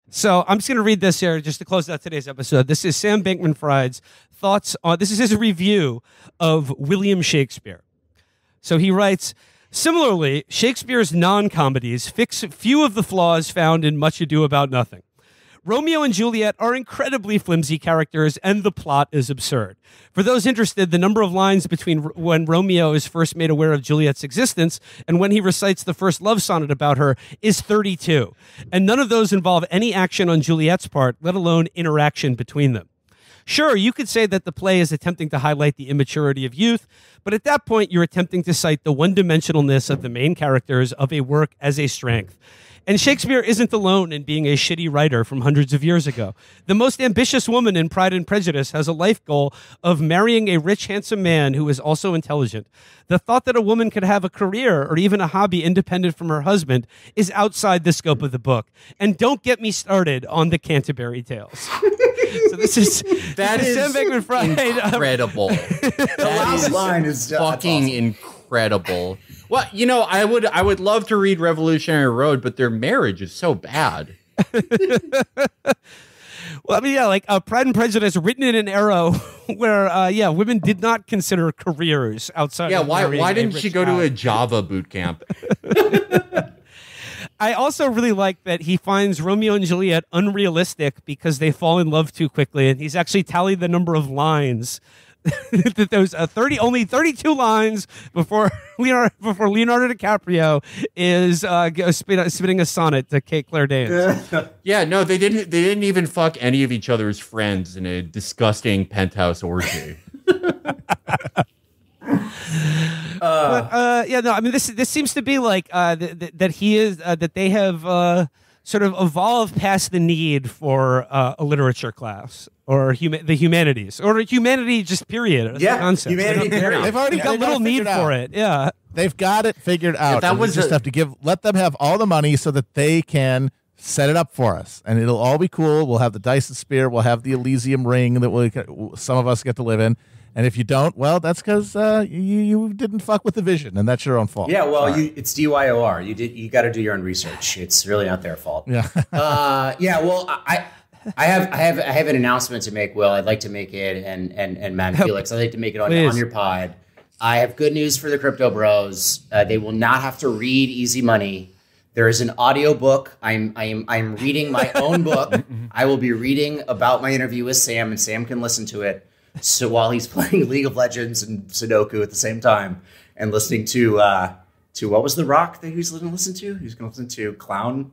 So I'm just going to read this here just to close out today's episode. This is Sam Bankman-Fried's thoughts on, this is his review of William Shakespeare. So he writes, similarly, Shakespeare's non-comedies fix few of the flaws found in Much Ado About Nothing. Romeo and Juliet are incredibly flimsy characters, and the plot is absurd. For those interested, the number of lines between when Romeo is first made aware of Juliet's existence and when he recites the first love sonnet about her is 32, and none of those involve any action on Juliet's part, let alone interaction between them. Sure, you could say that the play is attempting to highlight the immaturity of youth, but at that point, you're attempting to cite the one-dimensionalness of the main characters of a work as a strength. And Shakespeare isn't alone in being a shitty writer from hundreds of years ago. The most ambitious woman in Pride and Prejudice has a life goal of marrying a rich, handsome man who is also intelligent. The thought that a woman could have a career or even a hobby independent from her husband is outside the scope of the book. And don't get me started on the Canterbury Tales. So this is Sam Bankman-Fried. Incredible. The last line is fucking awesome. Incredible. Well, you know, I would love to read Revolutionary Road, but their marriage is so bad. Well, I mean, yeah, like Pride and Prejudice, written in an era where, women did not consider careers outside. Yeah, of why didn't she go to a Java boot camp? I also really like that he finds Romeo and Juliet unrealistic because they fall in love too quickly, and he's actually tallied the number of lines. That there's only 32 lines before Leonardo DiCaprio is spitting a sonnet to Kate Claire Danes. Yeah, no, they didn't even fuck any of each other's friends in a disgusting penthouse orgy. I mean, this seems to be like that he is that they have sort of evolved past the need for a literature class or the humanities or humanity just period. As a concept. Humanity period. They've already got little need for it. Yeah, they've got it figured out. That was just have to let them have all the money so that they can set it up for us, and it'll all be cool. We'll have the Dyson Sphere, we'll have the Elysium Ring that some of us get to live in. And if you don't, well, that's because you didn't fuck with the vision, and that's your own fault. Yeah, well, it's DYOR. You got to do your own research. It's really not their fault. Yeah. Well, I have an announcement to make, Will. I'd like to make it, and Matt and Felix, I'd like to make it on your pod. I have good news for the crypto bros. They will not have to read Easy Money. There is an audio book. I'm reading my own book. I will be reading about my interview with Sam, and Sam can listen to it. So while he's playing League of Legends and Sudoku at the same time, and listening to what was the rock that he was going to listen to? He was going to listen to Clowncore,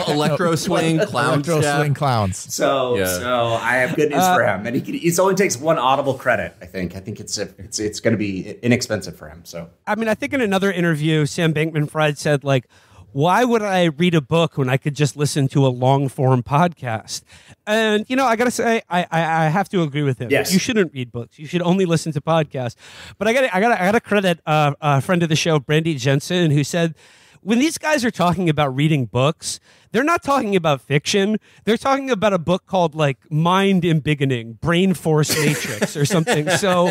Electro Swing, Swing Clowns. So I have good news for him, and it only takes one Audible credit. I think it's going to be inexpensive for him. So I mean, I think in another interview, Sam Bankman-Fried said like, why would I read a book when I could just listen to a long-form podcast? And, you know, I got to say, I have to agree with him. Yes. You shouldn't read books. You should only listen to podcasts. But I got to credit a friend of the show, Brandy Jensen, who said, when these guys are talking about reading books, they're not talking about fiction. They're talking about a book called like Mind Embiggening, Brain Force Matrix or something. So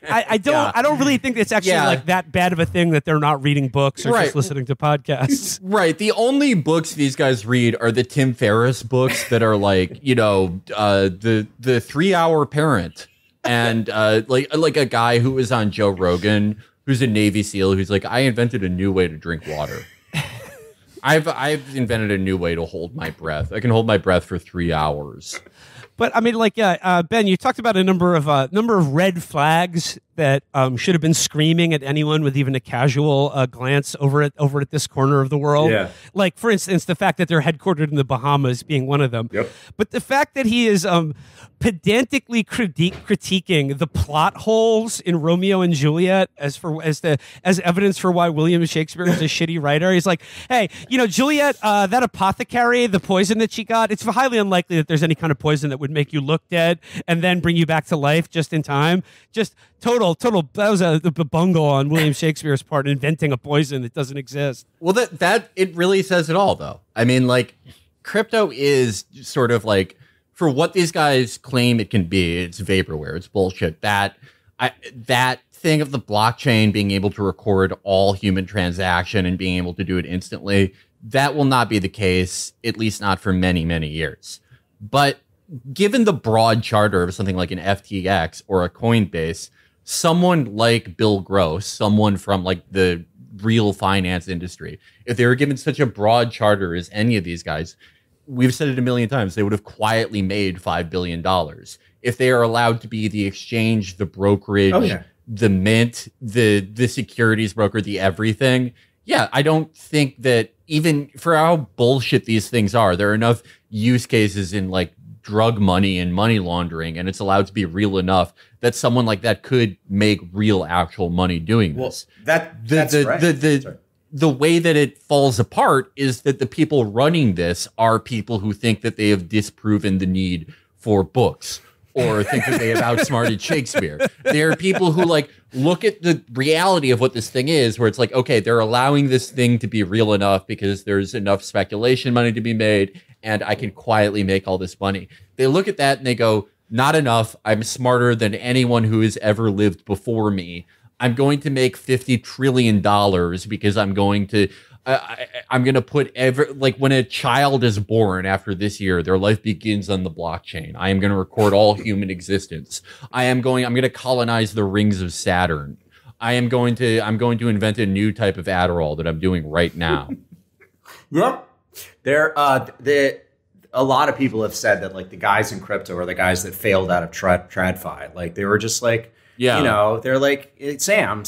I don't really think it's actually like that bad of a thing that they're not reading books or just listening to podcasts. Right. The only books these guys read are the Tim Ferriss books that are like, you know, the 3-Hour Parent and like a guy who was on Joe Rogan, who's a Navy SEAL, who's like, I invented a new way to drink water. I've invented a new way to hold my breath. I can hold my breath for 3 hours. But I mean, like, Ben, you talked about a number of red flags that should have been screaming at anyone with even a casual glance over at this corner of the world. Yeah. Like, for instance, the fact that they're headquartered in the Bahamas being one of them. Yep. But the fact that he is pedantically critiquing the plot holes in Romeo and Juliet as evidence for why William Shakespeare is a shitty writer. He's like, hey, you know, Juliet, that apothecary, the poison that she got, it's highly unlikely that there's any kind of poison that would make you look dead and then bring you back to life just in time. Just total. That was a bungle on William Shakespeare's part, inventing a poison that doesn't exist. Well, that it really says it all, though. I mean, like, crypto is sort of like, for what these guys claim it can be, it's vaporware, it's bullshit. That thing of the blockchain being able to record all human transaction and being able to do it instantly, that will not be the case, at least not for many, many years. But given the broad charter of something like an FTX or a Coinbase, someone like Bill Gross, someone from like the real finance industry, if they were given such a broad charter as any of these guys, we've said it a million times, they would have quietly made $5 billion. If they are allowed to be the exchange, the brokerage, the mint, the securities broker, the everything. Yeah, I don't think that even for how bullshit these things are, there are enough use cases in like drug money and money laundering, and it's allowed to be real enough that someone like that could make real actual money doing this. The way that it falls apart is that the people running this are people who think that they have disproven the need for books or think that they have outsmarted Shakespeare. There are people who like look at the reality of what this thing is, where it's like, okay, they're allowing this thing to be real enough because there's enough speculation money to be made, and I can quietly make all this money. They look at that and they go, not enough. I'm smarter than anyone who has ever lived before me. I'm going to make $50 trillion because I'm going to put like when a child is born after this year, their life begins on the blockchain. I am going to record all human existence. I'm going to colonize the rings of Saturn. I'm going to invent a new type of Adderall that I'm doing right now. Yep. A lot of people have said that like the guys in crypto are the guys that failed out of TradFi. Like they were just like, you know, they're like Sam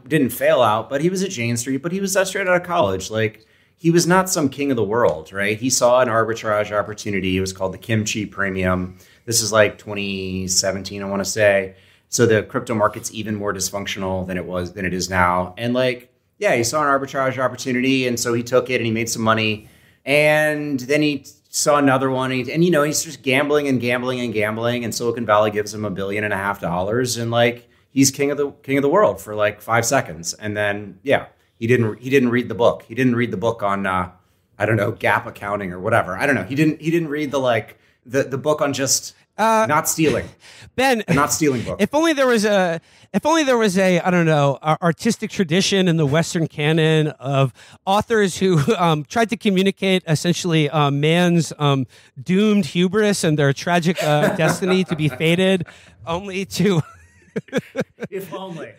didn't fail out, but he was at Jane Street, but he was straight out of college. Like he was not some king of the world, right? He saw an arbitrage opportunity. It was called the kimchi premium. This is like 2017, I want to say. So the crypto market's even more dysfunctional than it is now. And like, yeah, he saw an arbitrage opportunity. And so he took it and he made some money. And then he saw another one, and you know, he's just gambling, and Silicon Valley gives him $1.5 billion, and like he's king of the world for like 5 seconds, and then he didn't read the book. He didn't read the book on I don't know, gap accounting or whatever. I don't know. He didn't read the book on just not stealing. Ben, not stealing book. If only there was a I don't know, artistic tradition in the Western canon of authors who tried to communicate essentially man's doomed hubris and their tragic destiny to be fated, only to. If only.